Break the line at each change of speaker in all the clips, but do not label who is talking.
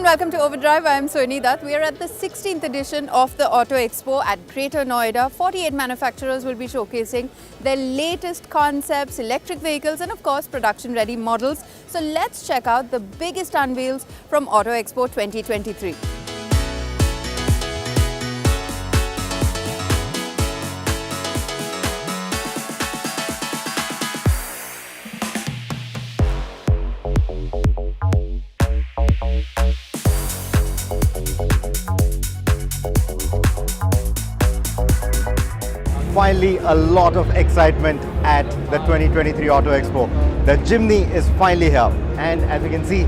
welcome to Overdrive. I am Soini Dutt. We are at the 16th edition of the Auto Expo at Greater Noida. 48 manufacturers will be showcasing their latest concepts, electric vehicles and of course production-ready models. So let's check out the biggest unveils from Auto Expo 2023.
Finally, a lot of excitement at the 2023 Auto Expo. The Jimny is finally here, and as you can see,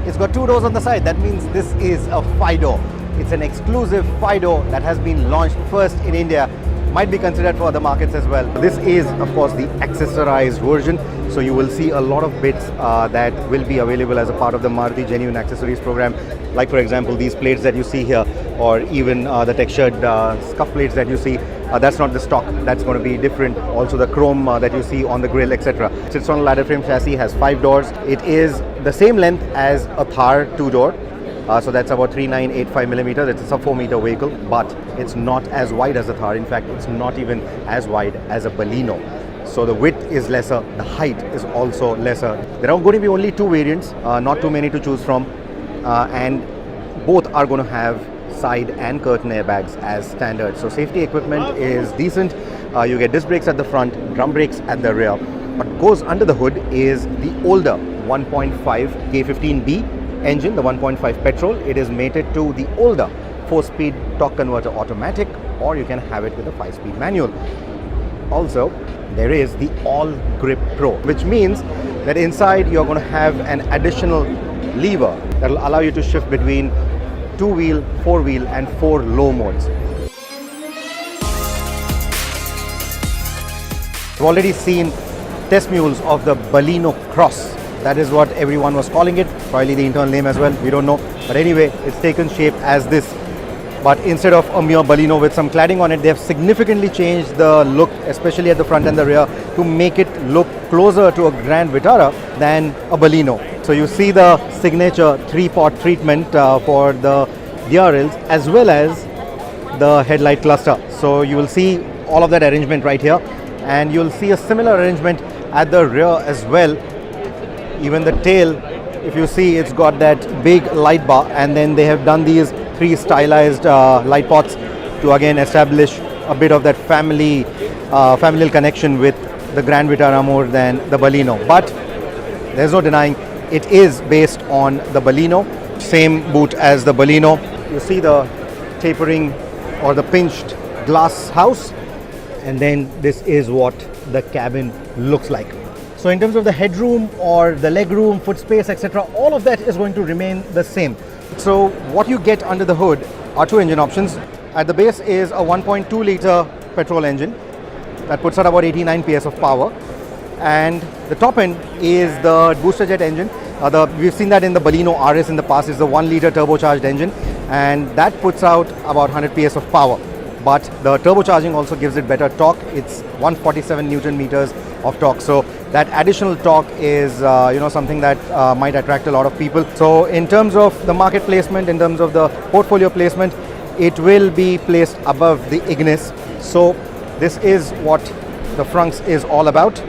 it's got two doors on the side. That means this is a 5-door. It's an exclusive 5-door that has been launched first in India. Might be considered for other markets as well. This is, of course, the accessorized version. So you will see a lot of bits that will be available as a part of the Maruti Genuine Accessories program. Like, for example, these plates that you see here, or even the textured scuff plates that you see. That's not the stock. That's going to be different. Also the chrome that you see on the grille, etc. It sits on a ladder frame chassis, has 5 doors. It is the same length as a Thar 2-door. So that's about 3985 millimeters. It's a 4-meter vehicle, but it's not as wide as a Thar. In fact, it's not even as wide as a Baleno. So the width is lesser, the height is also lesser. There are going to be only 2 variants, not too many to choose from, and both are going to have side and curtain airbags as standard. So safety equipment is decent. You get disc brakes at the front, drum brakes at the rear. What goes under the hood is the older 1.5 K15B engine, the 1.5 petrol. It is mated to the older 4-speed torque converter automatic, or you can have it with a 5-speed manual. Also, there is the All Grip Pro, which means that inside you're going to have an additional lever that will allow you to shift between 2-wheel, 4-wheel and 4 low modes. We've already seen test mules of the Baleno Cross. That is what everyone was calling it, probably the internal name as well, we don't know. But anyway, it's taken shape as this. But instead of a mere Baleno with some cladding on it, they have significantly changed the look, especially at the front and the rear, to make it look closer to a Grand Vitara than a Baleno. So you see the signature 3-pot treatment for the DRLs as well as the headlight cluster. So you will see all of that arrangement right here, and you'll see a similar arrangement at the rear as well. Even the tail, if you see, it's got that big light bar, and then they have done these 3 stylized light pots to again establish a bit of that familial connection with the Grand Vitara more than the Baleno. But there's no denying it is based on the Baleno, same boot as the Baleno. You see the tapering or the pinched glass house, and then this is what the cabin looks like. So in terms of the headroom or the legroom, foot space, etc., all of that is going to remain the same. So what you get under the hood are 2 engine options. At the base is a 1.2 litre petrol engine that puts out about 89 PS of power. And the top end is the booster jet engine. We've seen that in the Baleno RS in the past. It's the 1 litre turbocharged engine, and that puts out about 100 PS of power. But the turbocharging also gives it better torque. It's 147 Newton meters of torque. So that additional torque is something that might attract a lot of people. So in terms of the market placement, in terms of the portfolio placement, it will be placed above the Ignis. So this is what the Fronx is all about.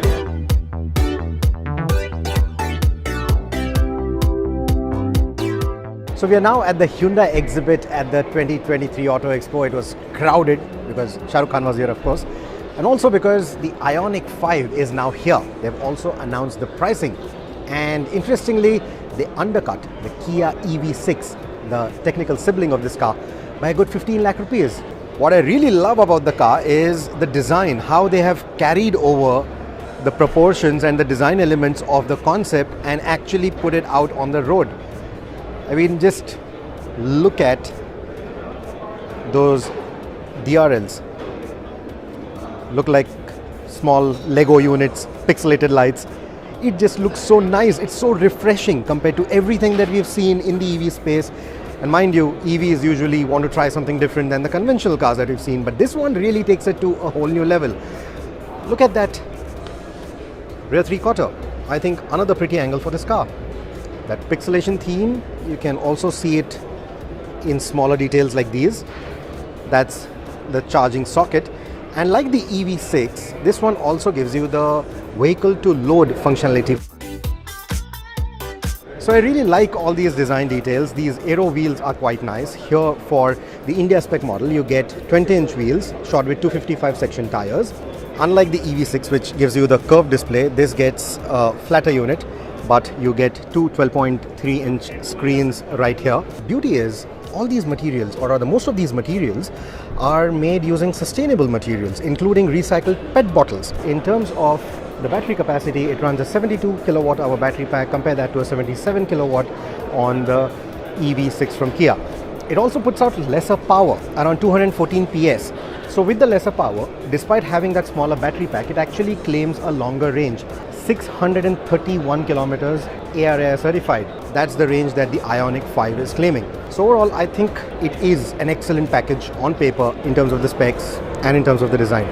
So we are now at the Hyundai exhibit at the 2023 Auto Expo. It was crowded because Shah Rukh Khan was here, of course, and also because the Ioniq 5 is now here. They've also announced the pricing, and interestingly, they undercut the Kia EV6, the technical sibling of this car, by a good 15 lakh rupees. What I really love about the car is the design, how they have carried over the proportions and the design elements of the concept and actually put it out on the road. I mean, just look at those DRLs. Look like small Lego units, pixelated lights. It just looks so nice. It's so refreshing compared to everything that we've seen in the EV space. And mind you, EVs usually want to try something different than the conventional cars that we've seen, but this one really takes it to a whole new level. Look at that rear 3/4. I think another pretty angle for this car. That pixelation theme, you can also see it in smaller details like these. That's the charging socket. And like the EV6, this one also gives you the vehicle to load functionality. So I really like all these design details. These aero wheels are quite nice. Here for the India spec model, you get 20-inch wheels shod with 255 section tires. Unlike the EV6, which gives you the curved display, this gets a flatter unit, but you get two 12.3-inch screens right here. Beauty is, all these materials, or rather most of these materials, are made using sustainable materials, including recycled PET bottles. In terms of the battery capacity, it runs a 72 kilowatt hour battery pack. Compare that to a 77 kilowatt on the EV6 from Kia. It also puts out lesser power, around 214 PS. So with the lesser power, despite having that smaller battery pack, it actually claims a longer range. 631 kilometers ARAI certified. That's the range that the Ioniq 5 is claiming. So overall, I think it is an excellent package on paper in terms of the specs and in terms of the design.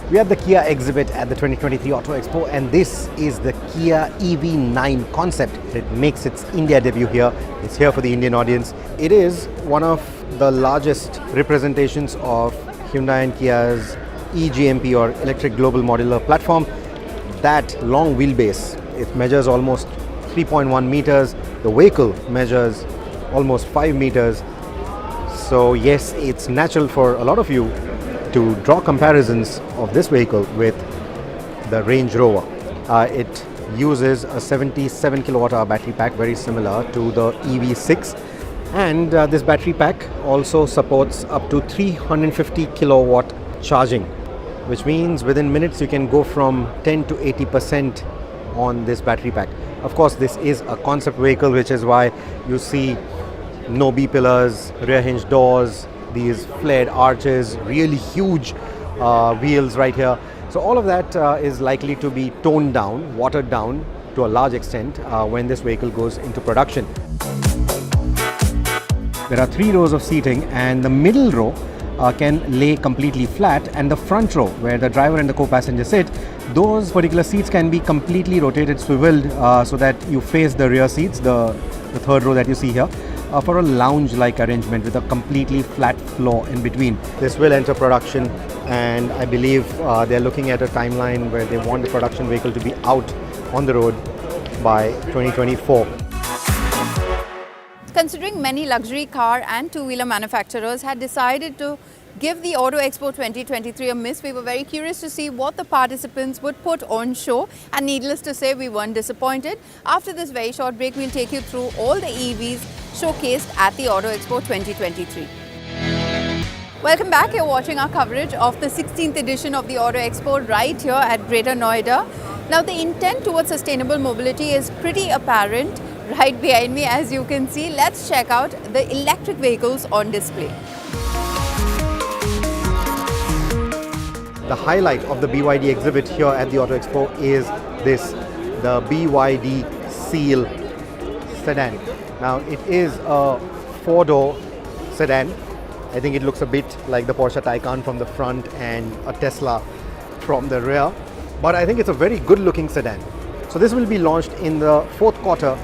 We are at the Kia exhibit at the 2023 Auto Expo, and this is the Kia EV9 Concept. It makes its India debut here. It's here for the Indian audience. It is one of the largest representations of Hyundai and Kia's eGMP, or Electric Global Modular Platform. That long wheelbase, it measures almost 3.1 meters. The vehicle measures almost 5 meters. So yes, it's natural for a lot of you to draw comparisons of this vehicle with the Range Rover. It uses a 77 kilowatt hour battery pack, very similar to the EV6. And this battery pack also supports up to 350 kilowatt charging, which means within minutes you can go from 10 to 80% on this battery pack. Of course, this is a concept vehicle, which is why you see no B-pillars, rear hinge doors, these flared arches, really huge wheels right here. So all of that is likely to be toned down, watered down to a large extent when this vehicle goes into production. There are 3 rows of seating, and the middle row can lay completely flat, and the front row, where the driver and the co-passenger sit, those particular seats can be completely rotated, swiveled, so that you face the rear seats, the third row that you see here, for a lounge-like arrangement with a completely flat floor in between. This will enter production, and I believe they're looking at a timeline where they want the production vehicle to be out on the road by 2024.
Considering many luxury car and two-wheeler manufacturers had decided to give the Auto Expo 2023 a miss, we were very curious to see what the participants would put on show, and needless to say, we weren't disappointed. After this very short break, we'll take you through all the EVs showcased at the Auto Expo 2023. Welcome back. You're watching our coverage of the 16th edition of the Auto Expo right here at Greater Noida. Now, the intent towards sustainable mobility is pretty apparent. Right behind me, as you can see, let's check out the electric vehicles on display.
The highlight of the BYD exhibit here at the Auto Expo is the BYD Seal sedan. Now, it is a 4-door sedan. I think it looks a bit like the Porsche Taycan from the front and a Tesla from the rear, but I think it's a very good looking sedan. So this will be launched in the 4th quarter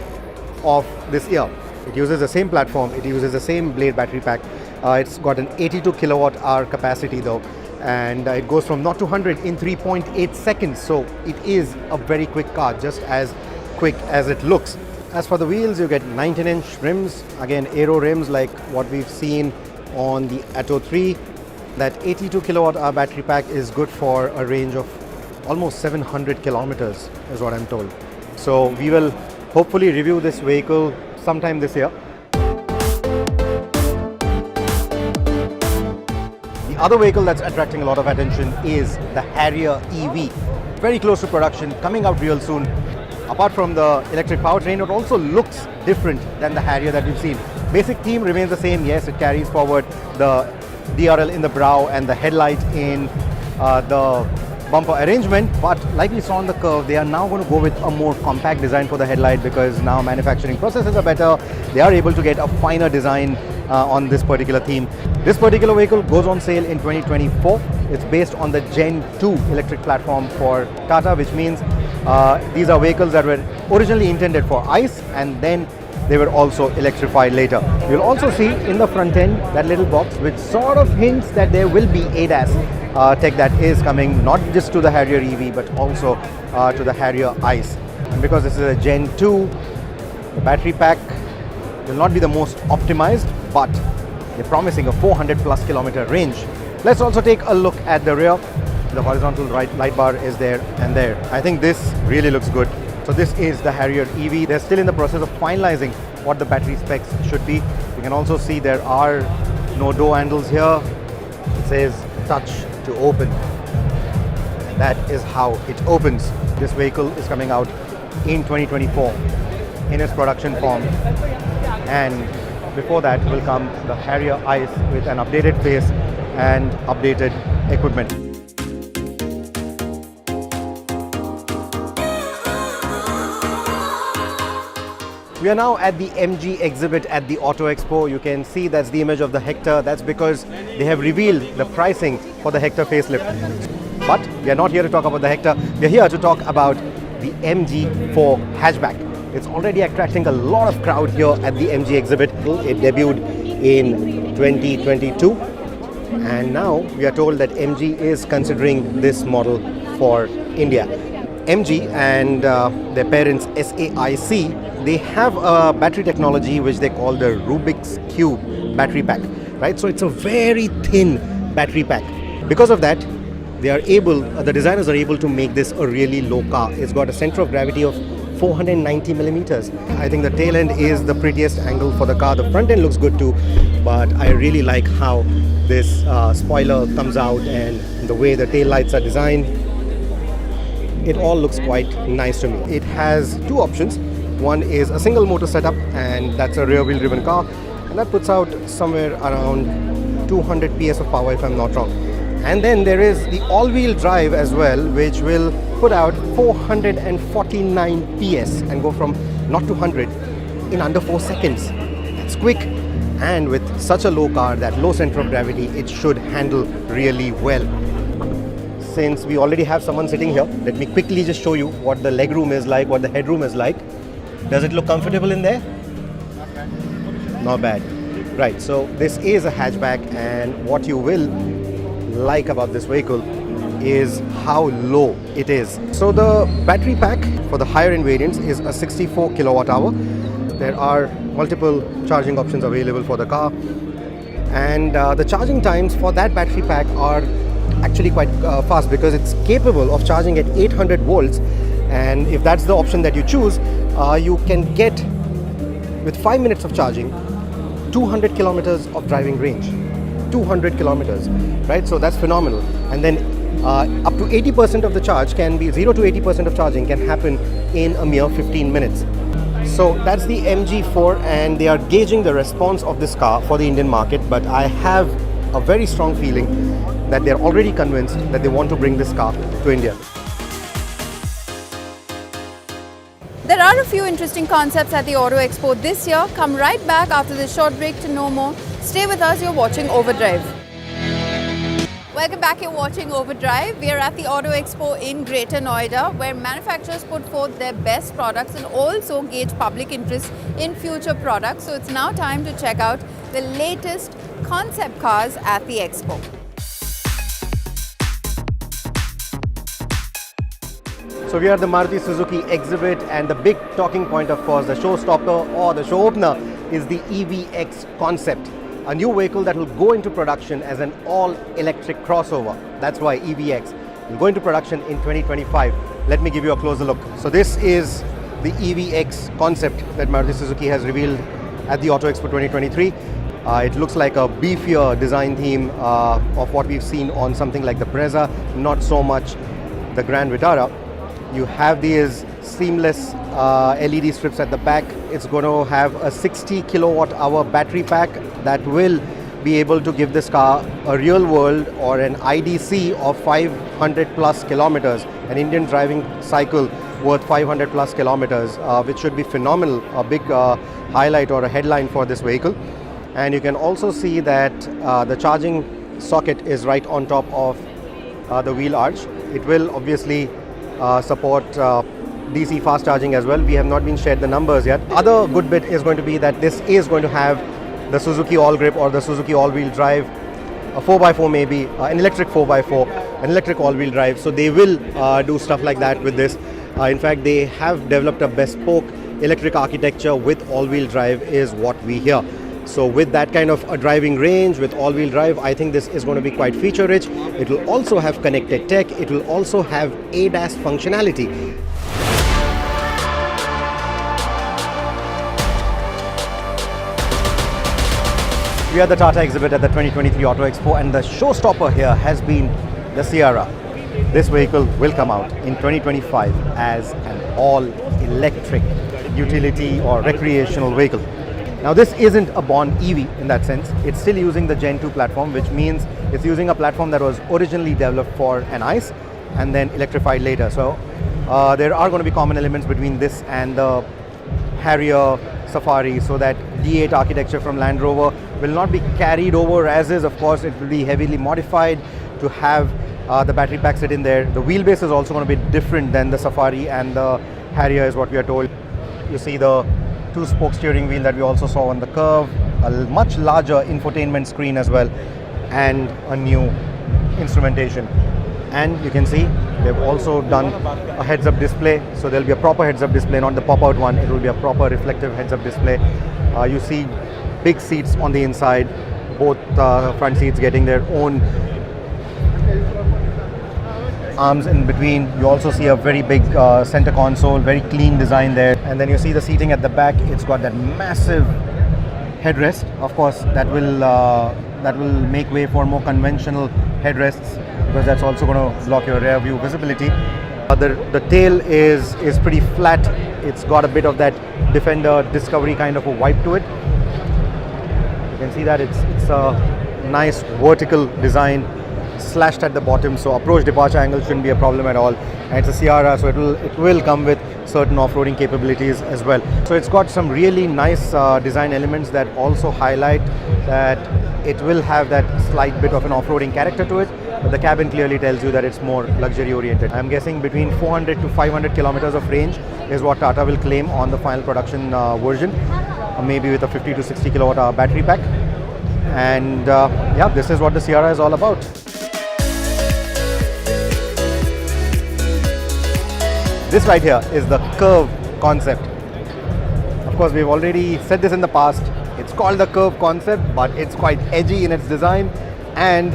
of this year. It uses the same platform, it uses the same blade battery pack. It's got an 82 kilowatt hour capacity though, and it goes from 0 to 100 in 3.8 seconds. So it is a very quick car, just as quick as it looks. As for the wheels, you get 19-inch rims, again aero rims like what we've seen on the Atto 3. That 82 kilowatt hour battery pack is good for a range of almost 700 kilometers is what I'm told. So we will hopefully review this vehicle sometime this year. The other vehicle that's attracting a lot of attention is the Harrier EV. Very close to production, coming out real soon. Apart from the electric powertrain, it also looks different than the Harrier that we've seen. Basic theme remains the same. Yes, it carries forward the DRL in the brow and the headlight in the bumper arrangement, but like we saw on the Curvv, they are now going to go with a more compact design for the headlight because now manufacturing processes are better. They are able to get a finer design on this particular theme. This particular vehicle goes on sale in 2024. It's based on the Gen 2 electric platform for Tata, which means these are vehicles that were originally intended for ICE and then they were also electrified later. You'll also see in the front end that little box which sort of hints that there will be ADAS tech that is coming not just to the Harrier EV but also to the Harrier ICE. And because this is a Gen 2, the battery pack will not be the most optimized, but they're promising a 400 plus kilometer range. Let's also take a look at the rear. The horizontal light bar is there and there. I think this really looks good. So this is the Harrier EV. They're still in the process of finalizing what the battery specs should be. You can also see there are no door handles here. It says touch to open. And that is how it opens. This vehicle is coming out in 2024 in its production form. And before that will come the Harrier ICE with an updated face and updated equipment. We are now at the MG exhibit at the Auto Expo. You can see that's the image of the Hector. That's because they have revealed the pricing for the Hector facelift. But we are not here to talk about the Hector. We are here to talk about the MG4 hatchback. It's already attracting a lot of crowd here at the MG exhibit. It debuted in 2022. And now we are told that MG is considering this model for India. MG and their parents SAIC, they have a battery technology which they call the Rubik's Cube battery pack, right? So it's a very thin battery pack. Because of that, the designers are able to make this a really low car. It's got a center of gravity of 490 millimeters. I think the tail end is the prettiest angle for the car. The front end looks good too, but I really like how this spoiler comes out and the way the tail lights are designed. It all looks quite nice to me. It has two options. One is a single motor setup, and that's a rear wheel driven car, and that puts out somewhere around 200 PS of power if I'm not wrong. And then there is the all-wheel drive as well, which will put out 449 PS and go from 0 to 100 in under 4 seconds. That's quick, and with such a low car, that low center of gravity, it should handle really well. Since we already have someone sitting here, let me quickly just show you what the legroom is like, what the headroom is like. Does it look comfortable in there? Not bad. Right, so this is a hatchback, and what you will like about this vehicle is how low it is. So the battery pack for the higher end variants is a 64 kilowatt hour. There are multiple charging options available for the car, and the charging times for that battery pack are actually quite fast because it's capable of charging at 800 volts, and if that's the option that you choose, you can get with 5 minutes of charging 200 kilometers of driving range. 200 kilometers, right? So that's phenomenal. And then up to 80% of the charge can be 0 to 80% of charging can happen in a mere 15 minutes. So that's the MG4, and they are gauging the response of this car for the Indian market, but I have a very strong feeling that they're already convinced that they want to bring this car to India.
There are a few interesting concepts at the Auto Expo this year. Come right back after this short break to know more. Stay with us, you're watching Overdrive. Welcome back, you're watching Overdrive. We are at the Auto Expo in Greater Noida, where manufacturers put forth their best products and also gauge public interest in future products. So it's now time to check out the latest concept cars at the Expo.
So we are at the Maruti Suzuki exhibit, and the big talking point, of course, the showstopper or the show opener is the EVX Concept, a new vehicle that will go into production as an all-electric crossover. That's why EVX will go into production in 2025. Let me give you a closer look. So this is the EVX Concept that Maruti Suzuki has revealed at the Auto Expo 2023. It looks like a beefier design theme of what we've seen on something like the Brezza, not so much the Grand Vitara. You have these seamless LED strips at the back. It's going to have a 60 kilowatt hour battery pack that will be able to give this car a real world or an IDC of 500 plus kilometers, an Indian driving cycle worth 500 plus kilometers, which should be phenomenal, a big highlight or a headline for this vehicle. And you can also see that the charging socket is right on top of the wheel arch. It will obviously support DC fast charging as well. We have not been shared the numbers yet. Other good bit is going to be that this is going to have the Suzuki All Grip or the Suzuki All-Wheel Drive, a 4x4 maybe, an electric 4x4, an electric all-wheel drive. So they will do stuff like that with this. In fact, they have developed a bespoke electric architecture with all-wheel drive is what we hear. So with that kind of a driving range, with all-wheel drive, I think this is going to be quite feature-rich. It will also have connected tech. It will also have ADAS functionality. We are at the Tata exhibit at the 2023 Auto Expo, and the showstopper here has been the Sierra. This vehicle will come out in 2025 as an all-electric utility or recreational vehicle. Now this isn't a born EV in that sense. It's still using the Gen 2 platform, which means it's using a platform that was originally developed for an ICE and then electrified later. So there are going to be common elements between this and the Harrier Safari, so that D8 architecture from Land Rover will not be carried over as is. Of course, it will be heavily modified to have the battery pack sit in there. The wheelbase is also going to be different than the Safari and the Harrier is what we are told. You see the two-spoke steering wheel that we also saw on the Curvv, a much larger infotainment screen as well, and a new instrumentation. And you can see they've also done a heads-up display, so there'll be a proper heads-up display, not the pop-out one. It will be a proper reflective heads-up display. You see big seats on the inside, both front seats getting their own arms in between. You also see a very big center console, very clean design there. And then you see the seating at the back. It's got that massive headrest. Of course, that will make way for more conventional headrests, because that's also going to block your rear view visibility. The tail is pretty flat. It's got a bit of that Defender Discovery kind of a vibe to it. You can see that it's a nice vertical design, slashed at the bottom, so approach departure angle shouldn't be a problem at all. And it's a Sierra, so it will come with certain off-roading capabilities as well. So it's got some really nice design elements that also highlight that it will have that slight bit of an off-roading character to it, but the cabin clearly tells you that it's more luxury oriented. I'm guessing between 400 to 500 kilometers of range is what Tata will claim on the final production version, maybe with a 50 to 60 kilowatt hour battery pack. And yeah, this is what the Sierra is all about. This right here is the Curvv concept. Of course, we've already said this in the past. It's called the Curvv concept, but it's quite edgy in its design. And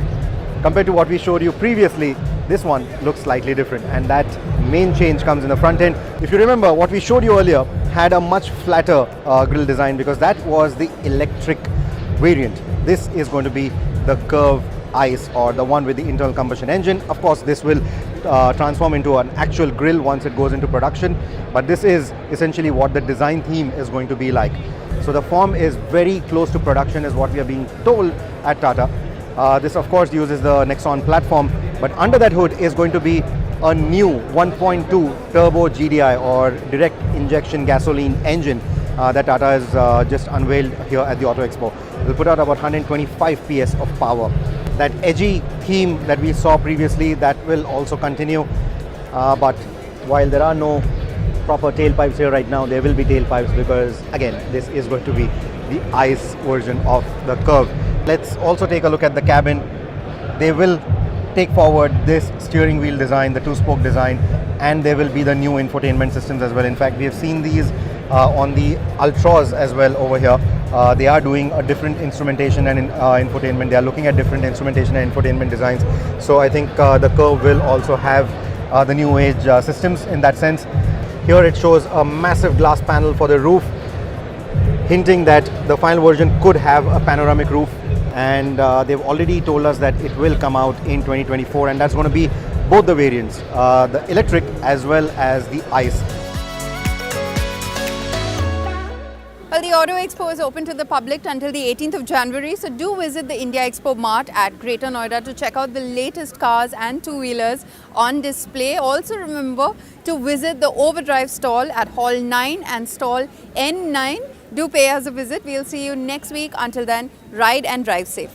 compared to what we showed you previously, this one looks slightly different. And that main change comes in the front end. If you remember, what we showed you earlier had a much flatter grille design, because that was the electric variant. This is going to be the Curvv ICE, or the one with the internal combustion engine. Of course, this will transform into an actual grille once it goes into production, but this is essentially what the design theme is going to be like. So the form is very close to production is what we are being told at Tata. This of course uses the Nexon platform, but under that hood is going to be a new 1.2 turbo GDI or direct injection gasoline engine that Tata has just unveiled here at the Auto Expo. It will put out about 125 PS of power. That edgy theme that we saw previously, that will also continue. But while there are no proper tailpipes here right now, there will be tailpipes, because again, this is going to be the ICE version of the Curvv. Let's also take a look at the cabin. They will take forward this steering wheel design, the two-spoke design, and there will be the new infotainment systems as well. In fact, we have seen these on the Ultras as well over here. They are doing a different instrumentation and infotainment. They are looking at different instrumentation and infotainment designs. So I think the Curvv will also have the new age systems in that sense. Here it shows a massive glass panel for the roof, hinting that the final version could have a panoramic roof. And they've already told us that it will come out in 2024, and that's going to be both the variants, the electric as well as the ICE.
Well, the Auto Expo is open to the public until the 18th of January, so do visit the India Expo Mart at Greater Noida to check out the latest cars and two-wheelers on display. Also remember to visit the Overdrive stall at Hall 9 and stall N9. Do pay us a visit. We'll see you next week. Until then, ride and drive safe.